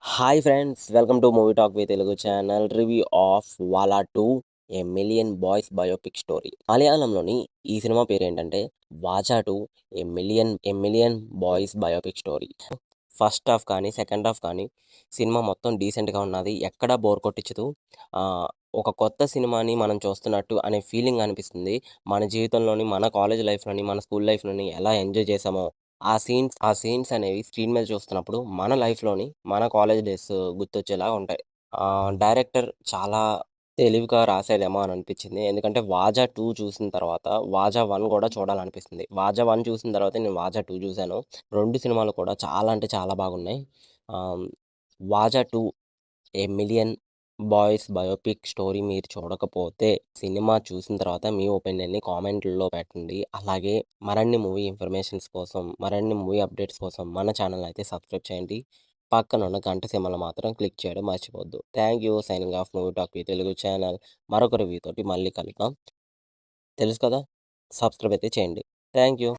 Hi friends, welcome to movie talk with Telugu channel. Review of Vaazha 2 a million boys biopic story. మలయాళంలోని ఈ cinema పేరేంటంటే Vaazha 2 a million boys biopic story. First half కానీ, second half కానీ cinema మొత్తం డీసెంట్‌గా ఉన్నది. ఎక్కడా బోర్ కొట్టించదు. ఒక కొత్త సినిమాని మనం చూస్తున్నట్టు అనే ఫీలింగ్ అనిపిస్తుంది. మన జీవితంలోని, మన కాలేజ్ లైఫ్‌లోని, మన స్కూల్ లైఫ్‌లోని ఎలా ఎంజాయ్ చేశామో ఆ సీన్స్ అనేవి స్క్రీన్ మీద చూస్తున్నప్పుడు మన లైఫ్‌లోని, మన కాలేజ్ డేస్ గుర్తొచ్చేలాగా ఉంటాయి. డైరెక్టర్ చాలా తెలివిగా రాసాడేమో అని అనిపించింది. ఎందుకంటే 'వాజా 2' చూసిన తర్వాత 'వాజా 1' కూడా చూడాలనిపిస్తుంది. 'వాజా 1' చూసిన తర్వాతే నేను 'వాజా 2' చూసాను. 2 సినిమాలు కూడా చాలా అంటే చాలా బాగున్నాయి. ఆహ్, 'వాజా 2' a million boys biopic story మీరు చూడకపోతే సినిమా చూసిన తర్వాత మీ ఒపీనియన్‌ని కామెంట్‌లలో పెట్టండి. అలాగే మరిన్ని మూవీ ఇన్ఫర్మేషన్స్ కోసం, మరిన్ని మూవీ అప్డేట్స్ కోసం మన ఛానెల్‌ని అయితే సబ్స్క్రైబ్ చేయండి. పక్కనున్న గంట సింబల్ మాత్రం క్లిక్ చేయడం మర్చిపోవద్దు. Thank you. Signing off movie talk with Telugu channel. మరొక రివ్యూ తోటి మళ్ళీ కలుద్దాం. తెలుసు కదా! సబ్స్క్రైబ్ అయితే చేయండి. Thank you.